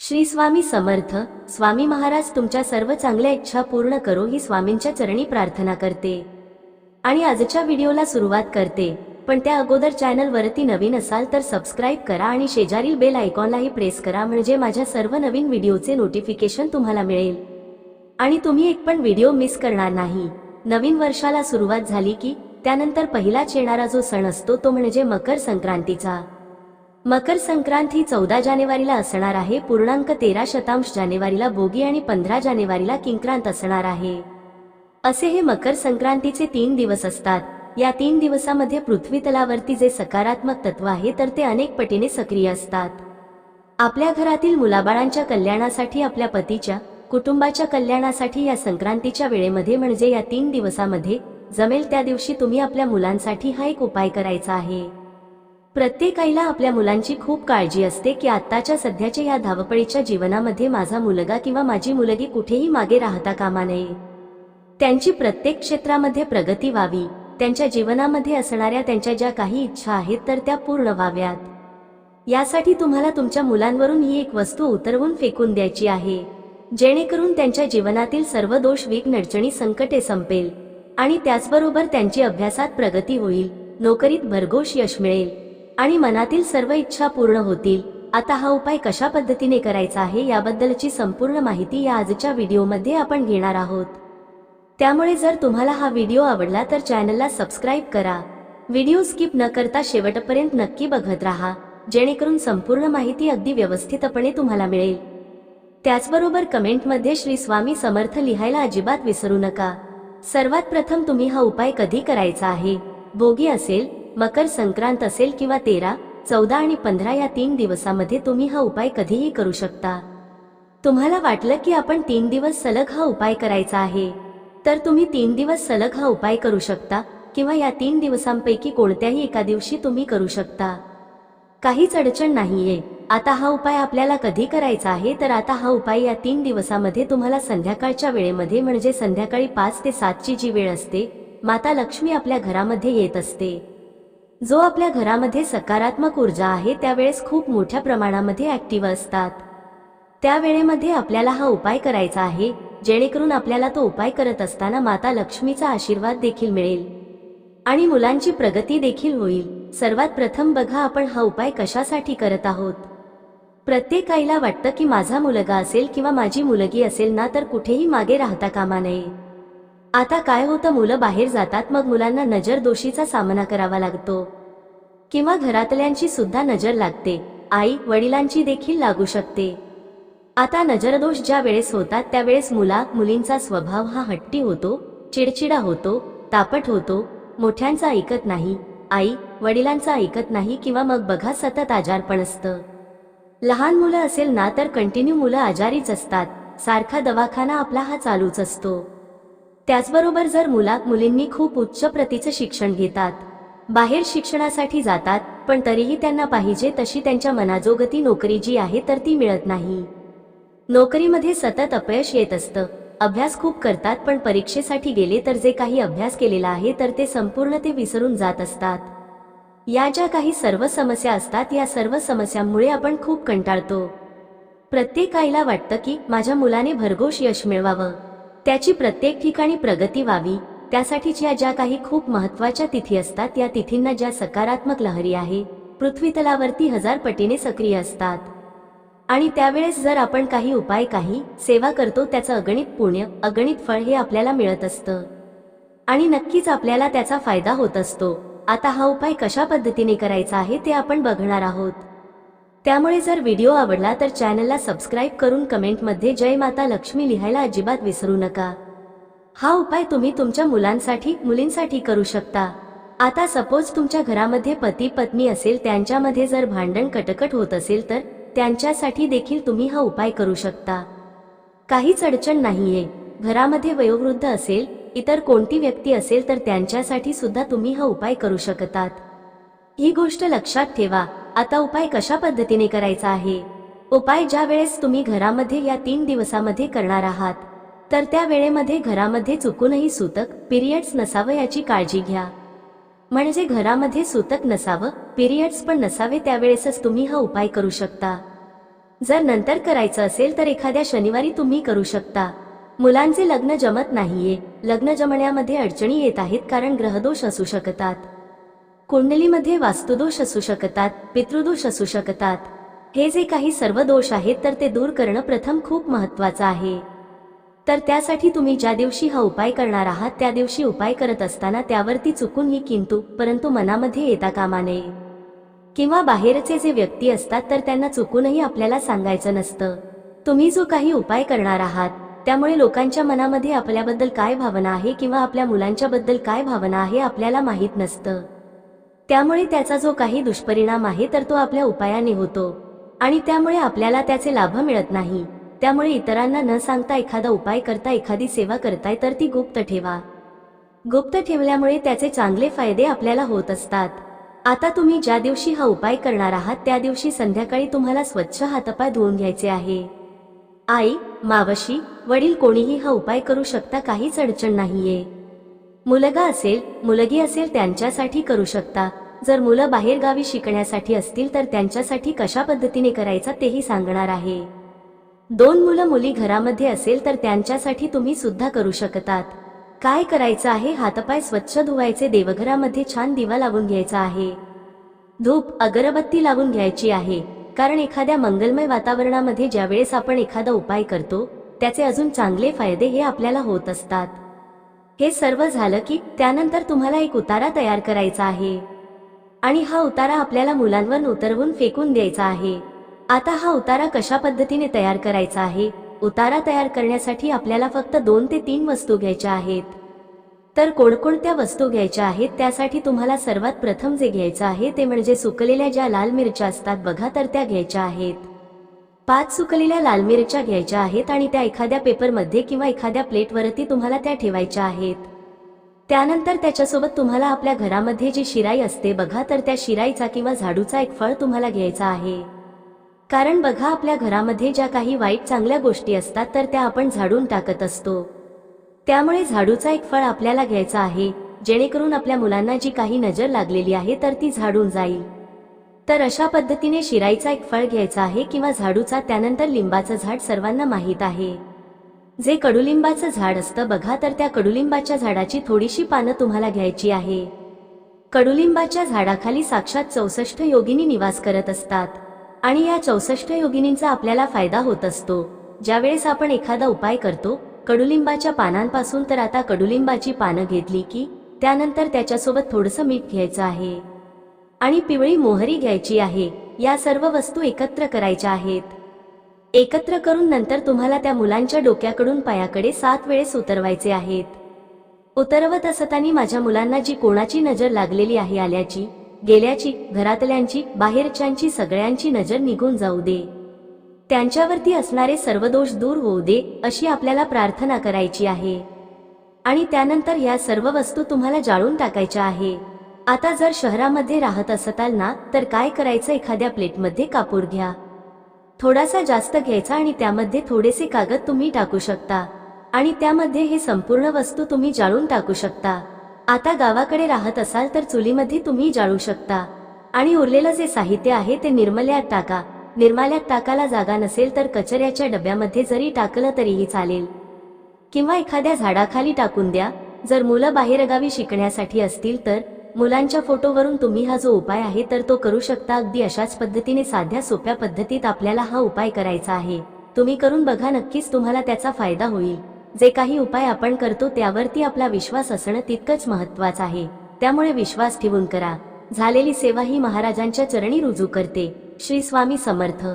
श्री स्वामी समर्थ. स्वामी महाराज तुमच्या सर्व चांगल्या इच्छा पूर्ण करो ही स्वामींच्या चरणी प्रार्थना करते आणि आजच्या व्हिडिओला सुरुवात करते. पण त्या अगोदर चॅनल वरती नवीन असाल तर सबस्क्राइब करा आणि शेजारील बेल आयकॉनलाही प्रेस करा, म्हणजे माझ्या सर्व नवीन व्हिडिओचे नोटिफिकेशन तुम्हाला मिळेल आणि तुम्ही एक पण व्हिडिओ मिस करणार नाही. नवीन वर्षाला सुरुवात झाली की त्यानंतर पहिलाच येणारा जो सण असतो तो म्हणजे मकर संक्रांतीचा. मकर संक्रांत ही 14 जानेवारीला असणार आहे. पूर्णांक 13 जानेवारीला भोगी आणि 15 जानेवारीला किंक्रांत असणार आहे. असे हे मकर संक्रांतीचे 3 दिवस असतात. या 3 दिवसामध्ये पृथ्वी तलावरती जे सकारात्मक तत्व आहे तर ते अनेक पटीने सक्रिय असतात. आपल्या घरातील मुलाबाळांच्या कल्याणासाठी, आपल्या पतीच्या कुटुंबाच्या कल्याणासाठी या संक्रांतीच्या वेळेमध्ये म्हणजे या 3 दिवसामध्ये जमेल त्या दिवशी तुम्ही आपल्या मुलांसाठी हा एक उपाय करायचा आहे. प्रत्येक आईला आपल्या मुलांची खूप काळजी असते की आत्ताच्या सध्याच्या या धावपळीच्या जीवनामध्ये माझा मुलगा किंवा माझी मुलगी कुठेही मागे राहता कामा नये. त्यांची प्रत्येक क्षेत्रामध्ये प्रगती व्हावी. त्यांच्या जीवनामध्ये असणाऱ्या त्यांच्या ज्या काही इच्छा आहेत तर त्या पूर्ण व्हाव्यात. यासाठी तुम्हाला तुमच्या मुलांवरून ही एक वस्तू उतरवून फेकून द्यायची आहे, जेणेकरून त्यांच्या जीवनातील सर्व दोष, विघ्न, अडचणी, संकटे संपेल आणि त्याचबरोबर त्यांची अभ्यासात प्रगती होईल, नोकरीत भरघोस यश मिळेल आणि मनातील सर्व इच्छा पूर्ण होतील. आता हा उपाय कशा पद्धतीने करायचा आहे याबद्दलची संपूर्ण माहिती या आजच्या व्हिडिओमध्ये आपण घेणार आहोत. त्यामुळे जर तुम्हाला हा व्हिडिओ आवडला तर चॅनलला सबस्क्राइब करा. व्हिडिओ स्किप न करता शेवटपर्यंत नक्की बघत राहा, जेणेकरून संपूर्ण माहिती अगदी व्यवस्थितपणे तुम्हाला मिळेल. त्याचबरोबर कमेंटमध्ये श्री स्वामी समर्थ लिहायला अजिबात विसरू नका. सर्वात प्रथम तुम्ही हा उपाय कधी करायचा आहे? भोगी असेल, मकर संक्रांत असेल किंवा 13, 14 आणि 15 या 3 दिवसामध्ये तुम्ही हा उपाय कधीही करू शकता. तुम्हाला वाटलं की आपण 3 दिवस सलग हा उपाय करायचा आहे तर तुम्ही 3 दिवस सलग हा उपाय करू शकता किंवा या 3 दिवसांपैकी कोणत्याही एका दिवशी तुम्ही करू शकता. काहीच अडचण नाहीये. आता हा उपाय आपल्याला कधी करायचा आहे तर आता हा उपाय या 3 दिवसामध्ये तुम्हाला संध्याकाळच्या वेळेमध्ये म्हणजे संध्याकाळी 5 ते 7 ची जी वेळ असते, माता लक्ष्मी आपल्या घरामध्ये येत असते. जो आपल्या घरामध्ये सकारात्मक ऊर्जा आहे त्यावेळेस खूप मोठ्या प्रमाणामध्ये ऍक्टिव्ह असतात. त्या वेळेमध्ये आपल्याला हा उपाय करायचा आहे, जेणेकरून आपल्याला तो उपाय करत असताना माता लक्ष्मीचा आशीर्वाद देखील मिळेल आणि मुलांची प्रगती देखील होईल. सर्वात प्रथम बघा आपण हा उपाय कशासाठी करत आहोत. प्रत्येक आईला वाटतं की माझा मुलगा असेल किंवा माझी मुलगी असेल ना तर कुठेही मागे राहता कामा नये. आता काय होतं, मुलं बाहेर जातात, मग मुलांना नजर दोषीचा सामना करावा लागतो किंवा घरातल्यांची सुद्धा नजर लागते, आई वडिलांची देखील लागू शकते. आता नजरदोष ज्या वेळेस होतात त्यावेळेस मुलींचा स्वभाव हा हट्टी होतो, चिडचिडा होतो, तापट होतो, मोठ्यांचा ऐकत नाही, आई वडिलांचा ऐकत नाही किंवा मग बघा सतत आजारपण असतं. लहान मुलं असेल ना तर कंटिन्यू मुलं आजारीच असतात, सारखा दवाखाना आपला हा चालूच असतो. त्याचबरोबर जर मुलींनी खूप उच्च प्रतीचं शिक्षण घेतात, बाहेर शिक्षणासाठी जातात, पण तरीही त्यांना पाहिजे तशी त्यांच्या मनाजोगती नोकरी जी आहे तर ती मिळत नाही. नोकरीमध्ये सतत अपयश येत असतं. अभ्यास खूप करतात पण परीक्षेसाठी गेले तर जे काही अभ्यास केलेला आहे तर ते संपूर्ण ते विसरून जात असतात. या ज्या काही सर्व समस्या असतात या सर्व समस्यांमुळे आपण खूप कंटाळतो. प्रत्येक आईला वाटतं की माझ्या मुलाने भरघोस यश मिळवावं, त्याची प्रत्येक ठिकाणी प्रगती व्हावी. त्यासाठीच्या ज्या काही खूप महत्त्वाच्या तिथी असतात या तिथींना ज्या सकारात्मक लहरी आहे पृथ्वी तलावरती 1000 पटीने सक्रिय असतात आणि त्यावेळेस जर आपण काही उपाय, काही सेवा करतो त्याचं अगणित पुण्य, अगणित फळ हे आपल्याला मिळत असतं आणि नक्कीच आपल्याला त्याचा फायदा होत असतो. आता हा उपाय कशा पद्धतीने करायचा आहे ते आपण बघणार आहोत. त्यामुळे जर व्हिडिओ आवडला तर चॅनलला सबस्क्राइब करून कमेंटमध्ये जय माता लक्ष्मी लिहायला अजिबात विसरू नका. हा उपाय तुम्ही तुमच्या मुलांसाठी, मुलींसाठी करू शकता. आता सपोज तुमच्या घरामध्ये पती पत्नी असेल, त्यांच्यामध्ये जर भांडण कटकट होत असेल तर त्यांच्यासाठी देखील तुम्ही हा उपाय करू शकता. काहीच अडचण नाहीये. घरामध्ये वयोवृद्ध असेल, इतर कोणती व्यक्ती असेल तर त्यांच्यासाठी सुद्धा तुम्ही हा उपाय करू शकतात. ही गोष्ट लक्षात ठेवा. आता उपाय कशा पद्धतीने करायचा आहे. उपाय ज्या वेळेस तुम्ही घरामध्ये या 3 दिवसामध्ये करणार आहात तर त्या वेळेमध्ये घरामध्ये चुकूनही सूतक, पिरियड्स नसावं याची काळजी घ्या. म्हणजे घरामध्ये सूतक नसावं, पिरियड्स पण नसावे, त्यावेळेसच तुम्ही हा उपाय करू शकता. जर नंतर करायचं असेल तर एखाद्या शनिवारी तुम्ही करू शकता. मुलांचे लग्न जमत नाहीये, लग्न जमण्यामध्ये अडचणी येत आहेत कारण ग्रहदोष असू शकतात, कुंडलीमध्ये वास्तुदोष असू शकतात, पितृदोष असू शकतात. हे जे काही सर्व दोष आहेत तर ते दूर करणं प्रथम खूप महत्त्वाचं आहे. तर त्यासाठी तुम्ही ज्या दिवशी हा उपाय करणार आहात त्या दिवशी उपाय करत असताना त्यावरती चुकूनही किंतु परंतु मनामध्ये येता कामा नये. किंवा बाहेरचे जे व्यक्ती असतात तर त्यांना चुकूनही आपल्याला सांगायचं नसतं. तुम्ही जो काही उपाय करणार आहात त्यामुळे लोकांच्या मनामध्ये आपल्याबद्दल काय भावना आहे किंवा आपल्या मुलांच्या बद्दल काय भावना आहे आपल्याला माहीत नसतं. त्यामुळे त्याचा जो काही दुष्परिणाम आहे तर तो आपल्या उपायाने होतो आणि त्यामुळे आपल्याला त्याचे लाभ मिळत नाही. त्यामुळे इतरांना न सांगता एखादा उपाय करता, एखादी सेवा करताय तर ती गुप्त ठेवा. गुप्त ठेवल्यामुळे त्याचे चांगले फायदे आपल्याला होत असतात. आता तुम्ही ज्या दिवशी हा उपाय करणार आहात त्या दिवशी संध्याकाळी तुम्हाला स्वच्छ हातपाय धुवून घ्यायचे आहे. आई, मावशी, वडील कोणीही हा उपाय करू शकता, काहीच अडचण नाहीये. मुलगा असेल, मुलगी असेल त्यांच्यासाठी करू शकता. जर मुलं बाहेर गावी शिकण्यासाठी असतील तर त्यांच्यासाठी कशा पद्धतीने करायचा तेही सांगणार आहे. 2 मुलं मुली घरामध्ये असेल तर त्यांच्यासाठी तुम्ही सुद्धा करू शकतात. काय करायचं आहे, हातपाय स्वच्छ धुवायचे, देवघरामध्ये छान दिवा लावून घ्यायचा आहे, धूप अगरबत्ती लावून घ्यायची आहे. कारण एखाद्या मंगलमय वातावरणामध्ये ज्यावेळेस आपण एखादा उपाय करतो त्याचे अजून चांगले फायदे हे आपल्याला होत असतात. हे सर्व झालं की त्यानंतर तुम्हाला एक उतारा तयार करायचा आहे आणि हा उतारा आपल्याला मुलांवर उतरवून फेकून द्यायचा आहे. आता हा उतारा कशा पद्धतीने तयार करायचा आहे? उतारा तयार करण्यासाठी आपल्याला फक्त 2 ते 3 वस्तू घ्यायच्या आहेत. तर कोणकोणत्या वस्तू घ्यायच्या आहेत त्यासाठी तुम्हाला सर्वात प्रथम जे घ्यायचं आहे ते म्हणजे सुकलेल्या ज्या लाल मिरच्या असतात बघा, तर त्या घ्यायच्या आहेत. 5 सुकलेल्या लाल मिरच्या घ्यायच्या आहेत आणि त्या एखाद्या पेपरमध्ये किंवा एखाद्या प्लेटवरती तुम्हाला त्या ठेवायच्या आहेत. त्यानंतर त्याच्यासोबत तुम्हाला आपल्या घरामध्ये जी शिराई असते बघा, तर त्या शिराईचा किंवा झाडूचा एक फळ तुम्हाला घ्यायचा आहे. कारण बघा, आपल्या घरामध्ये ज्या काही वाईट चांगल्या गोष्टी असतात तर त्या आपण झाडून टाकत असतो. त्यामुळे झाडूचा एक फळ आपल्याला घ्यायचा आहे जेणेकरून आपल्या मुलांना जी काही नजर लागलेली आहे तर ती झाडून जाईल. तर अशा पद्धतीने शिराईचा एक फळ घ्यायचा आहे किंवा झाडूचा. त्यानंतर लिंबाचं झाड सर्वांना माहीत आहे, जे कडुलिंबाचं झाड असतं बघा, तर त्या कडुलिंबाच्या झाडाची थोडीशी पानं तुम्हाला घ्यायची आहे. कडुलिंबाच्या झाडाखाली साक्षात 64 योगिनी निवास करत असतात आणि या 64 योगिनींचा आपल्याला फायदा होत असतो ज्यावेळेस आपण एखादा उपाय करतो कडुलिंबाच्या पानांपासून. तर आता कडुलिंबाची पानं घेतली की त्यानंतर त्याच्यासोबत थोडंसं मीठ घ्यायचं आहे आणि पिवळी मोहरी घ्यायची आहे. या सर्व वस्तू एकत्र करायच्या आहेत. एकत्र करून नंतर तुम्हाला त्या मुलांच्या डोक्याकडून पायाकडे 7 वेळेस उतरवायचे आहेत. उतरवत असताना माझ्या मुलांना जी कोणाची नजर लागलेली आहे, आल्याची, गेल्याची, घरातल्यांची, बाहेरच्यांची, सगळ्यांची नजर निघून जाऊ दे, त्यांच्यावरती असणारे सर्व दोष दूर होऊ दे, अशी आपल्याला प्रार्थना करायची आहे. आणि त्यानंतर या सर्व वस्तू तुम्हाला जाळून टाकायच्या आहे. आता जर शहरामध्ये राहत असताल ना तर काय करायचं, एखाद्या प्लेटमध्ये कापूर घ्या, थोडासा जास्त घ्यायचा आणि त्यामध्ये थोडेसे कागद तुम्ही टाकू शकता आणि त्यामध्ये हे संपूर्ण वस्तू तुम्ही जाळून टाकू शकता. आता गावाकडे राहत असाल तर चुलीमध्ये तुम्ही जाळू शकता आणि उरलेलं जे साहित्य आहे ते निर्मल्यात टाका. निर्माल्यात टाकायला जागा नसेल तर कचऱ्याच्या डब्यामध्ये जरी टाकलं तरीही चालेल किंवा एखाद्या झाडाखाली टाकून द्या. जर मुलं बाहेरगावी शिकण्यासाठी असतील तर मुलांच्या फोटोवरून तुम्ही हा जो उपाय आहे तर तो करू शकता. अगदी अशाच पद्धतीने साध्या सोप्या पद्धतीत आपल्याला हा उपाय करायचा आहे. तुम्ही करून बघा, नक्कीच तुम्हाला त्याचा फायदा होईल. जे काही उपाय आपण करतो त्यावरती आपला विश्वास असणं तितकंच महत्त्वाचं आहे, त्यामुळे विश्वास ठेवून करा. झालेली सेवा ही महाराजांच्या चरणी रुजू करते. श्री स्वामी समर्थ.